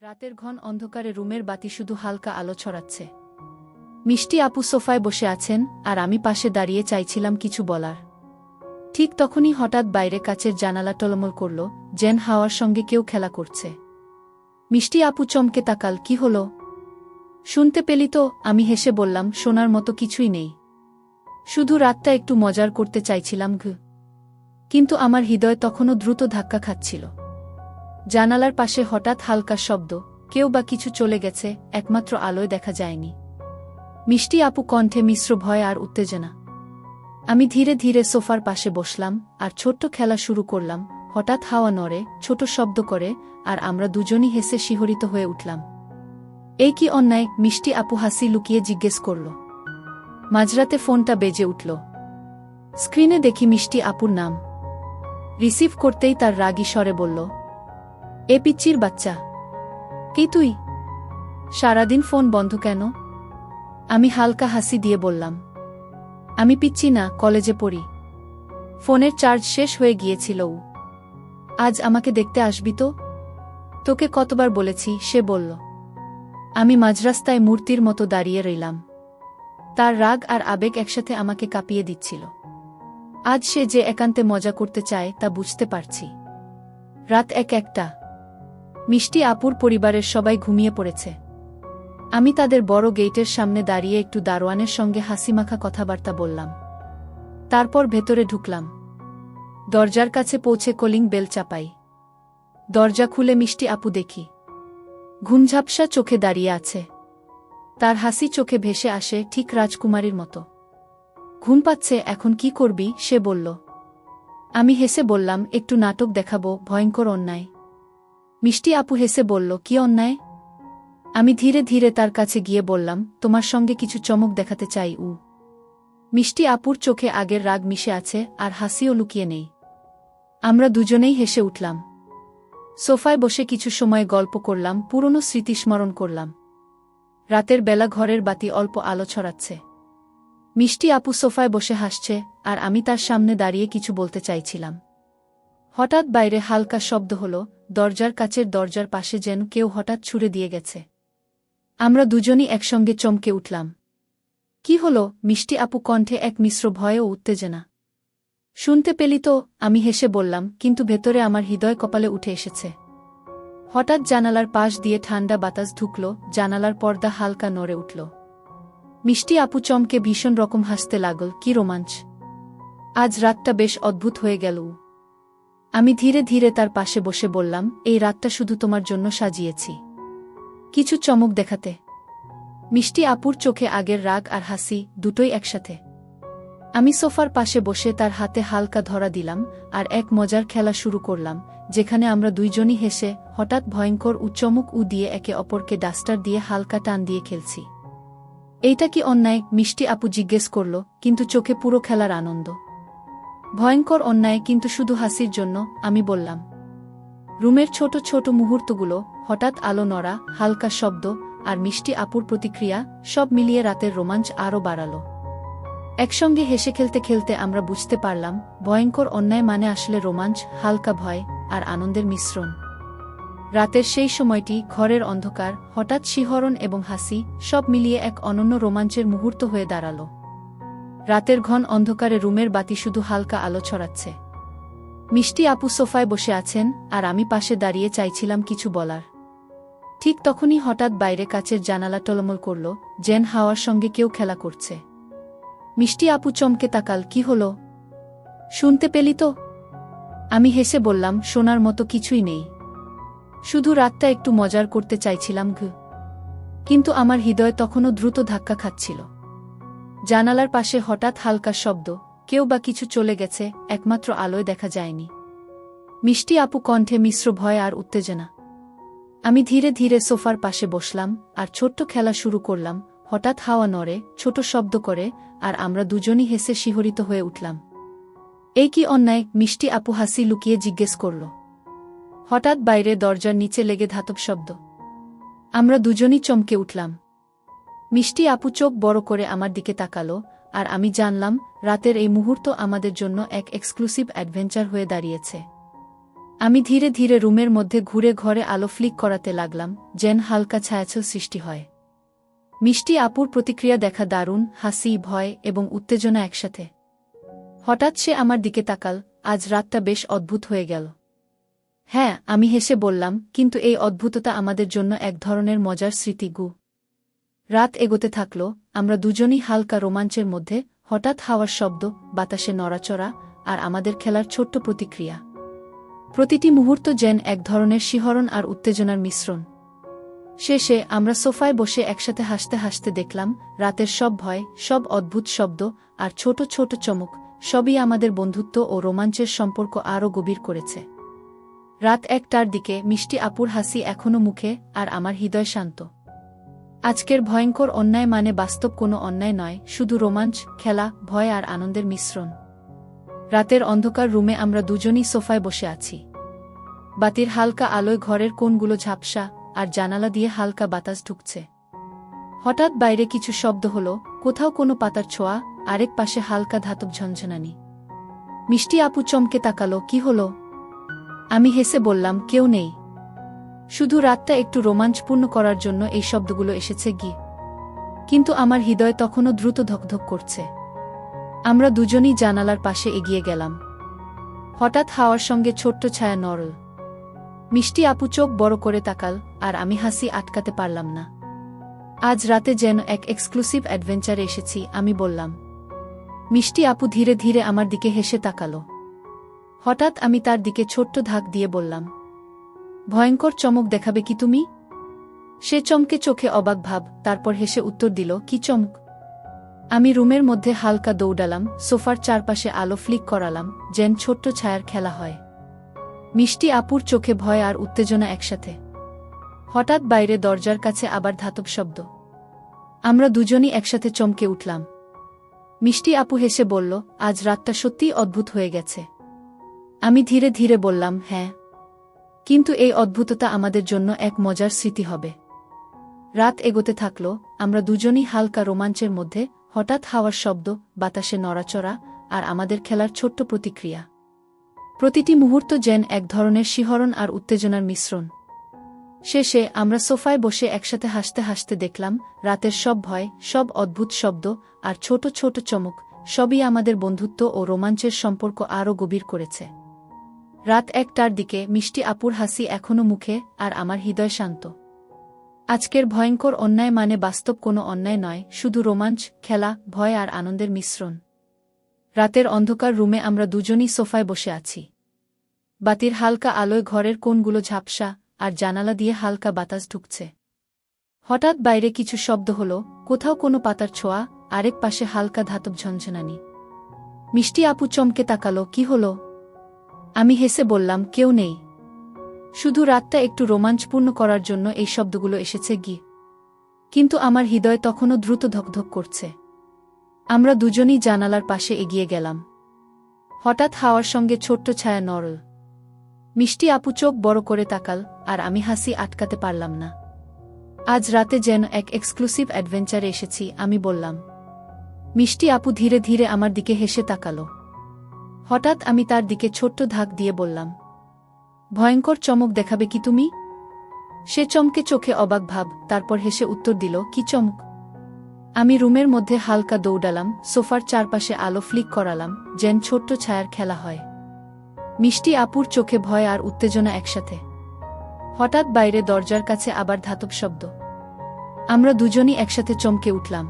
রাতের ঘন অন্ধকারে রুমের বাতি শুধু হালকা আলো ছড়াচ্ছে। মিষ্টি আপু সোফায় বসে আছেন, আর আমি পাশে দাঁড়িয়ে চাইছিলাম কিছু বলার। ঠিক তখনই হঠাৎ বাইরে কাচের জানালা টলমল করল, যেন হাওয়ার সঙ্গে কেউ খেলা করছে। মিষ্টি আপু চমকে তাকাল, কি হলো? শুনতে পেলি তো? আমি হেসে বললাম, শোনার মতো কিছুই নেই, শুধু রাতটা একটু মজার করতে চাইছিলাম। কিন্তু আমার হৃদয় তখনও দ্রুত ধাক্কা খাচ্ছিল। জানালার পাশে হঠাৎ হালকা শব্দ, কেউ বা কিছু চলে গেছে, একমাত্র আলোয় দেখা যায়নি। মিষ্টি আপু কণ্ঠে মিশ্র ভয় আর উত্তেজনা। আমি ধীরে ধীরে সোফার পাশে বসলাম, আর ছোট্ট খেলা শুরু করলাম। হঠাৎ হাওয়া নড়ে, ছোট শব্দ করে, আর আমরা দুজনই হেসে শিহরিত হয়ে উঠলাম। এই কি অন্যায়? মিষ্টি আপু হাসি লুকিয়ে জিজ্ঞেস করল। মাঝরাতে ফোনটা বেজে উঠল। স্ক্রিনে দেখি মিষ্টি আপুর নাম। রিসিভ করতেই তার রাগী স্বরে বলল, এ পিচ্চির বাচ্চা, কি তুই? সারাদিন ফোন বন্ধ কেন? আমি হালকা হাসি দিয়ে বললাম, আমি পিচ্চি না, কলেজে পড়ি। ফোনের চার্জ শেষ হয়ে গিয়েছিল। আজ আমাকে দেখতে আসবি তো? তোকে কতবার বলেছি? সে বলল। আমি মাঝরাস্তায় মূর্তির মতো দাঁড়িয়ে রইলাম। তার রাগ আর আবেগ একসাথে আমাকে কাঁপিয়ে দিচ্ছিল। আজ সে যে একান্তে মজা করতে চায় তা বুঝতে পারছি। রাত একটা। মিষ্টি আপুর পরিবারের সবাই ঘুমিয়ে পড়েছে। আমি তাদের বড় গেটের সামনে দাঁড়িয়ে একটু দারোয়ানের সঙ্গে হাসিমাখা কথাবার্তা বললাম। তারপর ভেতরে ঢুকলাম। দরজার কাছে পৌঁছে কলিং বেল চাপাই। দরজা খুলে মিষ্টি আপু দেখি ঘুমঝাপসা চোখে দাঁড়িয়ে আছে। তার হাসি চোখে ভেসে আসে, ঠিক রাজকুমারীর মতো। ঘুম পাচ্ছে, এখন কি করবি? সে বলল। আমি হেসে বললাম, একটু নাটক দেখাবো, ভয়ঙ্কর অন্যায়। মিষ্টি আপু হেসে বলল, কি অন্যায়? আমি ধীরে ধীরে তার কাছে গিয়ে বললাম, তোমার সঙ্গে কিছু চমক দেখাতে চাই। মিষ্টি আপুর চোখে আগের রাগ মিশে আছে, আর হাসিও লুকিয়ে নেই। আমরা দুজনেই হেসে উঠলাম। সোফায় বসে কিছু সময় গল্প করলাম, পুরনো স্মৃতি স্মরণ করলাম। রাতের বেলা ঘরের বাতি অল্প আলো ছড়াচ্ছে। মিষ্টি আপু সোফায় বসে হাসছে, আর আমি তার সামনে দাঁড়িয়ে কিছু বলতে চাইছিলাম। হঠাৎ বাইরে হালকা শব্দ হলো, দরজার কাচের দরজার পাশে যেন কেউ হঠাৎ ছুঁড়ে দিয়ে গেছে। আমরা দুজনই একসঙ্গে চমকে উঠলাম। কি হলো? মিষ্টি আপু কণ্ঠে এক মিশ্র ভয় ও উত্তেজনা। শুনতে পেলি তো? আমি হেসে বললাম, কিন্তু ভেতরে আমার হৃদয় কপালে উঠে এসেছে। হঠাৎ জানালার পাশ দিয়ে ঠান্ডা বাতাস ঢুকল, জানালার পর্দা হালকা নড়ে উঠল। মিষ্টি আপু চমকে ভীষণ রকম হাসতে লাগল, কি রোমাঞ্চ! আজ রাতটা বেশ অদ্ভুত হয়ে গেল। আমি ধীরে ধীরে তার পাশে বসে বললাম, এই রাতটা শুধু তোমার জন্য সাজিয়েছি, কিছু চমক দেখাতে। মিষ্টি আপুর চোখে আগের রাগ আর হাসি দুটোই একসাথে। আমি সোফার পাশে বসে তার হাতে হালকা ধরা দিলাম, আর এক মজার খেলা শুরু করলাম, যেখানে আমরা দুইজনই হেসে হঠাৎ ভয়ঙ্কর চমক দিয়ে একে অপরকে ডাস্টার দিয়ে হালকা টান দিয়ে খেলছি। এইটা কি অন্যায়? মিষ্টি আপু জিজ্ঞেস করল, কিন্তু চোখে পুরো খেলার আনন্দ। ভয়ঙ্কর অন্যায়, কিন্তু শুধু হাসির জন্য, আমি বললাম। রুমের ছোট ছোট মুহূর্তগুলো, হঠাৎ আলো নড়া, হালকা শব্দ, আর মিষ্টি আপুর প্রতিক্রিয়া, সব মিলিয়ে রাতের রোমাঞ্চ আরও বাড়াল। একসঙ্গে হেসে খেলতে খেলতে আমরা বুঝতে পারলাম, ভয়ঙ্কর অন্যায় মানে আসলে রোমাঞ্চ, হালকা ভয়, আর আনন্দের মিশ্রণ। রাতের সেই সময়টি, ঘরের অন্ধকার, হঠাৎ শিহরণ এবং হাসি, সব মিলিয়ে এক অনন্য রোমাঞ্চের মুহূর্ত হয়ে দাঁড়াল। রাতের ঘন অন্ধকারে রুমের বাতি শুধু হালকা আলো ছড়াচ্ছে। মিষ্টি আপু সোফায় বসে আছেন, আর আমি পাশে দাঁড়িয়ে চাইছিলাম কিছু বলার। ঠিক তখনই হঠাৎ বাইরে কাচের জানালা টলমল করল, যেন হাওয়ার সঙ্গে কেউ খেলা করছে। মিষ্টি আপু চমকে তাকাল, কি হলো? শুনতে পেলি তো? আমি হেসে বললাম, শোনার মতো কিছুই নেই, শুধু রাতটা একটু মজার করতে চাইছিলাম। কিন্তু আমার হৃদয় তখনও দ্রুত ধাক্কা খাচ্ছিল। জানালার পাশে হঠাৎ হালকা শব্দ, কেউ বা কিছু চলে গেছে, একমাত্র আলোয় দেখা যায়নি। মিষ্টি আপু কণ্ঠে মিশ্র ভয় আর উত্তেজনা। আমি ধীরে ধীরে সোফার পাশে বসলাম, আর ছোট্ট খেলা শুরু করলাম। হঠাৎ হাওয়া নড়ে, ছোট শব্দ করে, আর আমরা দুজনই হেসে শিহরিত হয়ে উঠলাম। এই কি অন্যায়? মিষ্টি আপু হাসি লুকিয়ে জিজ্ঞেস করল। হঠাৎ বাইরে দরজার নিচে লেগে ধাতব শব্দ। আমরা দুজনই চমকে উঠলাম। মিষ্টি আপু চোখ বড় করে আমার দিকে তাকালো, আর আমি জানলাম, রাতের এই মুহূর্ত আমাদের জন্য এক এক্সক্লুসিভ অ্যাডভেঞ্চার হয়ে দাঁড়িয়েছে। আমি ধীরে ধীরে রুমের মধ্যে ঘুরে ঘরে আলো ফ্লিক করাতে লাগলাম, যেন হালকা ছায়াছল সৃষ্টি হয়। মিষ্টি আপুর প্রতিক্রিয়া দেখা দারুণ, হাসি, ভয় এবং উত্তেজনা একসাথে। হঠাৎ সে আমার দিকে তাকাল, আজ রাতটা বেশ অদ্ভুত হয়ে গেল। হ্যাঁ, আমি হেসে বললাম, কিন্তু এই অদ্ভুততা আমাদের জন্য এক ধরনের মজার স্মৃতি গু। রাত এগোতে থাকল, আমরা দুজনই হালকা রোমাঞ্চের মধ্যে, হঠাৎ হাওয়ার শব্দ, বাতাসে নড়াচড়া, আর আমাদের খেলার ছোট্ট প্রতিক্রিয়া। প্রতিটি মুহূর্ত যেন এক ধরনের শিহরণ আর উত্তেজনার মিশ্রণ। শেষে আমরা সোফায় বসে একসাথে হাসতে হাসতে দেখলাম, রাতের সব ভয়, সব অদ্ভুত শব্দ আর ছোট ছোট চমক, সবই আমাদের বন্ধুত্ব ও রোমাঞ্চের সম্পর্ক আরও গভীর করেছে। রাত 1টার দিকে মিষ্টি আপুর হাসি এখনো মুখে, আর আমার হৃদয় শান্ত। আজকের ভয়ঙ্কর অন্যায় মানে বাস্তব কোনো অন্যায় নয়, শুধু রোমাঞ্চ, খেলা, ভয় আর আনন্দের মিশ্রণ। রাতের অন্ধকার রুমে আমরা দুজনই সোফায় বসে আছি। বাতির হালকা আলোয় ঘরের কোণগুলো ঝাপসা, আর জানালা দিয়ে হালকা বাতাস ঢুকছে। হঠাৎ বাইরে কিছু শব্দ হলো, কোথাও কোনো পাতার ছোঁয়া, আরেক পাশে হালকা ধাতব ঝনঝনানি। মিষ্টি আপু চমকে তাকালো, কি হলো? আমি হেসে বললাম, কেউ নেই। শুধু রাতটা একটু রোমাঞ্চপূর্ণ করার জন্য এই শব্দগুলো এসেছে গি। কিন্তু আমার হৃদয় তখনও দ্রুত ধকধক করছে। আমরা দুজনই জানালার পাশে এগিয়ে গেলাম। হঠাৎ হাওয়ার সঙ্গে ছোট্ট ছায়া নড়ল। মিষ্টি আপু চোখ বড় করে তাকাল, আর আমি হাসি আটকাতে পারলাম না। আজ রাতে যেন এক এক্সক্লুসিভ অ্যাডভেঞ্চারে এসেছি, আমি বললাম। মিষ্টি আপু ধীরে ধীরে আমার দিকে হেসে তাকালো। হঠাৎ আমি তার দিকে ছোট্ট ধাক দিয়ে বললাম, ভয়ঙ্কর চমক দেখাবে কি তুমি? সে চমকে চোখে অবাক ভাব, তারপর হেসে উত্তর দিল, কি চমক? আমি রুমের মধ্যে হালকা দৌড়ালাম, সোফার চারপাশে আলো ফ্লিক করালাম, যেন ছোট্ট ছায়ার খেলা হয়। মিষ্টি আপুর চোখে ভয় আর উত্তেজনা একসাথে। হঠাৎ বাইরে দরজার কাছে আবার ধাতব শব্দ। আমরা দুজনই একসাথে চমকে উঠলাম। মিষ্টি আপু হেসে বলল, আজ রাতটা সত্যিই অদ্ভুত হয়ে গেছে। আমি ধীরে ধীরে বললাম, হ্যাঁ, কিন্তু এই অদ্ভুততা আমাদের জন্য এক মজার স্মৃতি হবে। রাত এগোতে থাকল, আমরা দুজনই হালকা রোমাঞ্চের মধ্যে, হঠাৎ হাওয়ার শব্দ, বাতাসে নড়াচড়া, আর আমাদের খেলার ছোট্ট প্রতিক্রিয়া। প্রতিটি মুহূর্ত যেন এক ধরনের শিহরণ আর উত্তেজনার মিশ্রণ। শেষে আমরা সোফায় বসে একসাথে হাসতে হাসতে দেখলাম, রাতের সব ভয়, সব অদ্ভুত শব্দ আর ছোট ছোট চমক, সবই আমাদের বন্ধুত্ব ও রোমাঞ্চের সম্পর্ক আরও গভীর করেছে। রাত 1টার দিকে মিষ্টি আপুর হাসি এখনো মুখে, আর আমার হৃদয় শান্ত। আজকের ভয়ঙ্কর অন্যায় মানে বাস্তব কোনো অন্যায় নয়, শুধু রোমাঞ্চ, খেলা, ভয় আর আনন্দের মিশ্রণ। রাতের অন্ধকার রুমে আমরা দুজনই সোফায় বসে আছি। বাতির হালকা আলোয় ঘরের কোণগুলো ঝাপসা, আর জানালা দিয়ে হালকা বাতাস ঢুকছে। হঠাৎ বাইরে কিছু শব্দ হলো, কোথাও কোনো পাতার ছোঁয়া, আরেক পাশে হালকা ধাতব ঝনঝনানি। মিষ্টি আপু চমকে তাকালো, কি হলো? আমি হেসে বললাম, কেউ নেই। শুধু রাতটা একটু রোমাঞ্চপূর্ণ করার জন্য এই শব্দগুলো এসেছে গি। কিন্তু আমার হৃদয় তখনও দ্রুত ধকধক করছে। আমরা দুজনই জানালার পাশে এগিয়ে গেলাম। হঠাৎ হাওয়ার সঙ্গে ছোট্ট ছায়া নড়ল। মিষ্টি আপু চোখ বড় করে তাকাল, আর আমি হাসি আটকাতে পারলাম না। আজ রাতে যেন এক এক্সক্লুসিভ অ্যাডভেঞ্চারে এসেছি, আমি বললাম। মিষ্টি আপু ধীরে ধীরে আমার দিকে হেসে তাকালো। হঠাৎ আমি তার দিকে ছোট্ট ধাক দিয়ে বললাম, ভয়ঙ্কর চমক দেখাবে কি তুমি? সে চমকে চোখে অবাক ভাব, তারপর হেসে উত্তর দিল, কি চমক? আমি রুমের মধ্যে হালকা দৌড়ালাম, সোফার চারপাশে আলো ফ্লিক করালাম, যেন ছোট্ট ছায়ার খেলা হয়। মিষ্টি আপুর চোখে ভয় আর উত্তেজনা একসাথে। হঠাৎ বাইরে দরজার কাছে আবার ধাতব শব্দ। আমরা দুজনই একসাথে চমকে উঠলাম।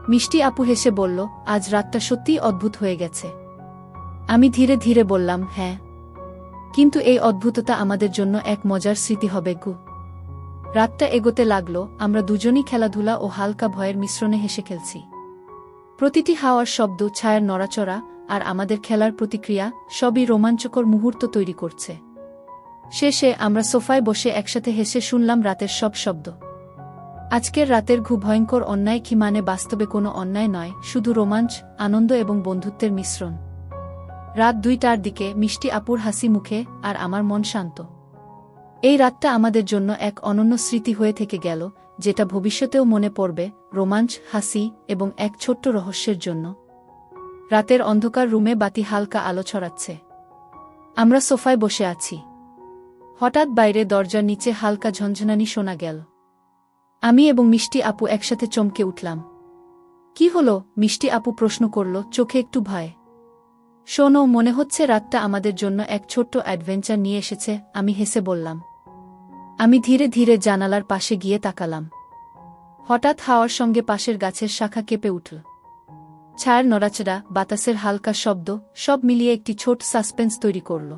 মিষ্টি আপু হেসে বলল, আজ রাতটা সত্যিই অদ্ভুত হয়ে গেছে। আমি ধীরে ধীরে বললাম, হ্যাঁ, কিন্তু এই অদ্ভুততা আমাদের জন্য এক মজার স্মৃতি হবে গু। রাতটা এগোতে লাগলো, আমরা দুজনই খেলাধুলা ও হালকা ভয়ের মিশ্রণে হেসে খেলছি। প্রতিটি হাওয়ার শব্দ, ছায়ার নড়াচড়া আর আমাদের খেলার প্রতিক্রিয়া, সবই রোমাঞ্চকর মুহূর্ত তৈরি করছে। শেষে আমরা সোফায় বসে একসাথে হেসে শুনলাম রাতের সব শব্দ। আজকের রাতের ভয়ঙ্কর অন্যায় কি মানে বাস্তবে কোনো অন্যায় নয়, শুধু রোমাঞ্চ, আনন্দ এবং বন্ধুত্বের মিশ্রণ। রাত 2টার দিকে মিষ্টি আপুর হাসি মুখে, আর আমার মন শান্ত। এই রাতটা আমাদের জন্য এক অনন্য স্মৃতি হয়ে থেকে গেল, যেটা ভবিষ্যতেও মনে পড়বে, রোমাঞ্চ, হাসি এবং এক ছোট্ট রহস্যের জন্য। রাতের অন্ধকার রুমে বাতি হালকা আলো ছড়াচ্ছে। আমরা সোফায় বসে আছি। হঠাৎ বাইরে দরজার নিচে হালকা ঝনঝনানি শোনা গেল। আমি এবং মিষ্টি আপু একসাথে চমকে উঠলাম। কি হলো? মিষ্টি আপু প্রশ্ন করল, চোখে একটু ভয়। শোনো, মনে হচ্ছে রাতটা আমাদের জন্য এক ছোট্ট অ্যাডভেঞ্চার নিয়ে এসেছে, আমি হেসে বললাম। আমি ধীরে ধীরে জানালার পাশে গিয়ে তাকালাম। হঠাৎ হাওয়ার সঙ্গে পাশের গাছের শাখা কেঁপে উঠল। ছায়ার নড়াচড়া, বাতাসের হালকা শব্দ, সব মিলিয়ে একটি ছোট সাসপেন্স তৈরি করল।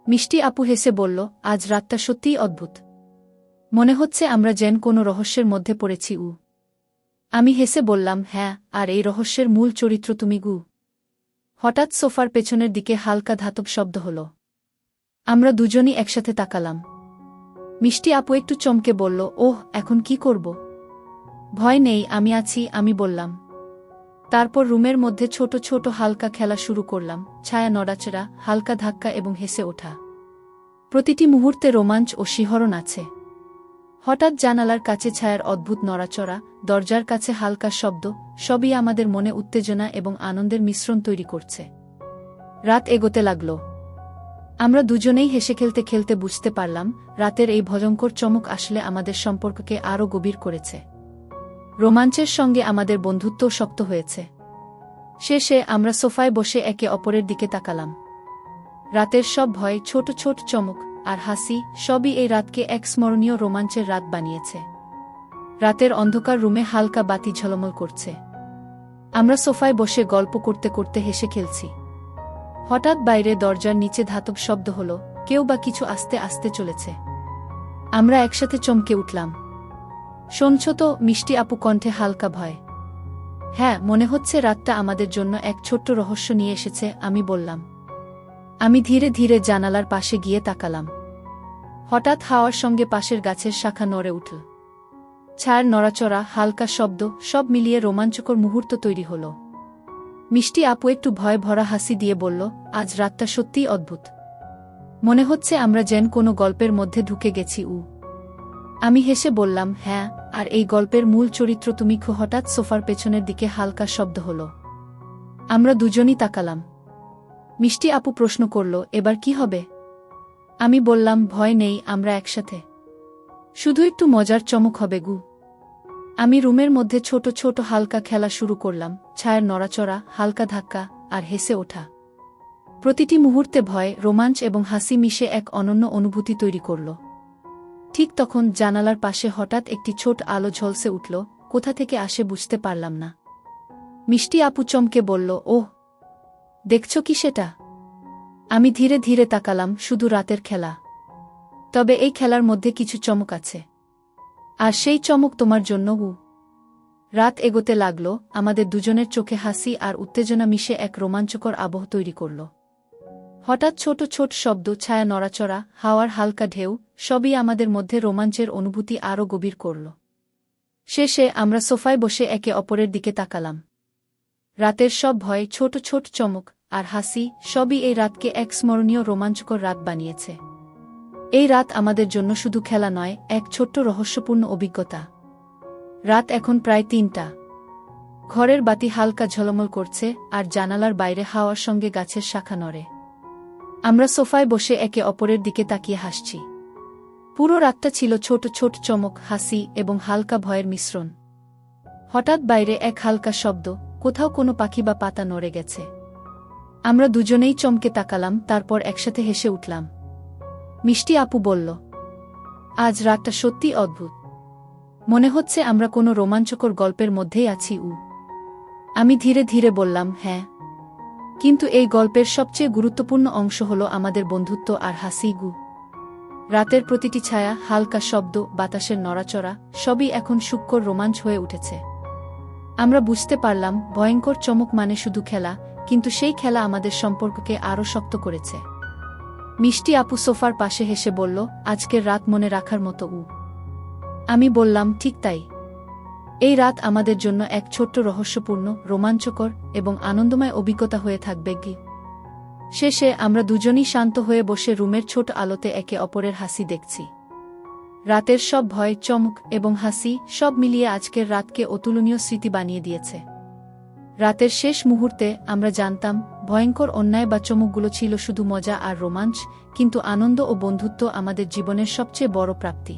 মিষ্টি আপু হেসে বলল, আজ রাতটা সত্যিই অদ্ভুত। মনে হচ্ছে আমরা যেন কোনো রহস্যের মধ্যে পড়েছি। আমি হেসে বললাম, হ্যাঁ, আর এই রহস্যের মূল চরিত্র তুমি। হঠাৎ সোফার পেছনের দিকে হালকা ধাতব শব্দ হল। আমরা দুজনই একসাথে তাকালাম। মিষ্টি আপু একটু চমকে বলল, ওহ, এখন কি করব? ভয় নেই, আমি আছি, আমি বললাম। তারপর রুমের মধ্যে ছোট ছোট হালকা খেলা শুরু করলাম, ছায়া নড়াচড়া, হালকা ধাক্কা এবং হেসে ওঠা। প্রতিটি মুহূর্তে রোমাঞ্চ ও শিহরণ আছে। হঠাৎ জানালার কাছে ছায়ার অদ্ভুত নড়াচড়া, দরজার কাছে হালকা শব্দ, সবই আমাদের মনে উত্তেজনা এবং আনন্দের মিশ্রণ তৈরি করছে। রাত এগোতে লাগল। আমরা দুজনেই হেসে খেলতে খেলতে বুঝতে পারলাম, রাতের এই ভয়ঙ্কর চমক আসলে আমাদের সম্পর্ককে আরও গভীর করেছে। রোমাঞ্চের সঙ্গে আমাদের বন্ধুত্বও শক্ত হয়েছে। শেষে আমরা সোফায় বসে একে অপরের দিকে তাকালাম। রাতের সব ভয়, ছোট ছোট চমক আর হাসি, সবই এই রাতকে এক স্মরণীয় রোমাঞ্চের রাত বানিয়েছে। রাতের অন্ধকার রুমে হালকা বাতি ঝলমল করছে। আমরা সোফায় বসে গল্প করতে করতে হেসে খেলছি। হঠাৎ বাইরে দরজার নিচে ধাতব শব্দ হল, কেউ বা কিছু আস্তে আস্তে চলেছে। আমরা একসাথে চমকে উঠলাম। শুনছ তো? মিষ্টি আপু কণ্ঠে হালকা ভয়। হ্যাঁ, মনে হচ্ছে রাতটা আমাদের জন্য এক ছোট্ট রহস্য নিয়ে এসেছে, আমি বললাম। আমি ধীরে ধীরে জানালার পাশে গিয়ে তাকালাম। হঠাৎ হাওয়ার সঙ্গে পাশের গাছের শাখা নড়ে উঠল। ছায়ার নড়াচড়া, হালকা শব্দ, সব মিলিয়ে রোমাঞ্চকর মুহূর্ত তৈরি হল। মিষ্টি আপু একটু ভয় ভরা হাসি দিয়ে বলল, আজ রাতটা সত্যিই অদ্ভুত। মনে হচ্ছে আমরা যেন কোনো গল্পের মধ্যে ঢুকে গেছি। আমি হেসে বললাম, হ্যাঁ, আর এই গল্পের মূল চরিত্র তুমি। হঠাৎ সোফার পেছনের দিকে হালকা শব্দ হল। আমরা দুজনই তাকালাম। মিষ্টি আপু প্রশ্ন করল, এবার কি হবে? আমি বললাম, ভয় নেই, আমরা একসাথে। শুধু একটু মজার চমক হবে। আমি রুমের মধ্যে ছোট ছোট হালকা খেলা শুরু করলাম, ছায়ার নড়াচড়া, হালকা ধাক্কা আর হেসে ওঠা। প্রতিটি মুহূর্তে ভয়, রোমাঞ্চ এবং হাসি মিশে এক অনন্য অনুভূতি তৈরি করল। ঠিক তখন জানালার পাশে হঠাৎ একটি ছোট আলো ঝলসে উঠল, কোথা থেকে আসে বুঝতে পারলাম না। মিষ্টি আপু চমকে বলল, ওহ, দেখছ কি সেটা? আমি ধীরে ধীরে তাকালাম, শুধু রাতের খেলা। তবে এই খেলার মধ্যে কিছু চমক আছে। আর সেই চমক তোমার জন্য। রাত এগোতে লাগল, আমাদের দুজনের চোখে হাসি আর উত্তেজনা মিশে এক রোমাঞ্চকর আবহ তৈরি করল। হঠাৎ ছোট ছোট শব্দ, ছায়া নড়াচড়া, হাওয়ার হালকা ঢেউ, সবই আমাদের মধ্যে রোমাঞ্চের অনুভূতি আরও গভীর করল। শেষে আমরা সোফায় বসে একে অপরের দিকে তাকালাম। রাতের সব ভয়, ছোট ছোট চমক আর হাসি, সবই এই রাতকে এক স্মরণীয় রোমাঞ্চকর রাত বানিয়েছে। এই রাত আমাদের জন্য শুধু খেলা নয়, এক ছোট্ট রহস্যপূর্ণ অভিজ্ঞতা। রাত এখন প্রায় ৩টা। ঘরের বাতি হালকা ঝলমল করছে আর জানালার বাইরে হাওয়ার সঙ্গে গাছের শাখা নড়ে। আমরা সোফায় বসে একে অপরের দিকে তাকিয়ে হাসছি। পুরো রাতটা ছিল ছোট ছোট চমক, হাসি এবং হালকা ভয়ের মিশ্রণ। হঠাৎ বাইরে এক হালকা শব্দ, কোথাও কোনো পাখি বা পাতা নড়ে গেছে। আমরা দুজনেই চমকে তাকালাম, তারপর একসাথে হেসে উঠলাম। মিষ্টি আপু বলল, আজ রাতটা সত্যি অদ্ভুত। মনে হচ্ছে আমরা কোনো রোমাঞ্চকর গল্পের মধ্যেই আছি। আমি ধীরে ধীরে বললাম, হ্যাঁ, কিন্তু এই গল্পের সবচেয়ে গুরুত্বপূর্ণ অংশ হল আমাদের বন্ধুত্ব আর হাসি। রাতের প্রতিটি ছায়া, হালকা শব্দ, বাতাসের নড়াচড়া, সবই এখন সূক্ষ্ম রোমাঞ্চ হয়ে উঠেছে। আমরা বুঝতে পারলাম, ভয়ঙ্কর চমক মানে শুধু খেলা, কিন্তু সেই খেলা আমাদের সম্পর্ককে আরও শক্ত করেছে। মিষ্টি আপু সোফার পাশে হেসে বলল, আজকের রাত মনে রাখার মতো। আমি বললাম, ঠিক তাই। এই রাত আমাদের জন্য এক ছোট্ট রহস্যপূর্ণ, রোমাঞ্চকর এবং আনন্দময় অভিজ্ঞতা হয়ে থাকবে। শেষে আমরা দুজনই শান্ত হয়ে বসে রুমের ছোট আলোতে একে অপরের হাসি দেখছি। রাতের সব ভয়, চমক এবং হাসি, সব মিলিয়ে আজকের রাতকে অতুলনীয় স্মৃতি বানিয়ে দিয়েছে। রাতের শেষ মুহূর্তে আমরা জানতাম, ভয়ঙ্কর অন্যায় বা চমকগুলো ছিল শুধু মজা আর রোমাঞ্চ, কিন্তু আনন্দ ও বন্ধুত্ব আমাদের জীবনের সবচেয়ে বড় প্রাপ্তি।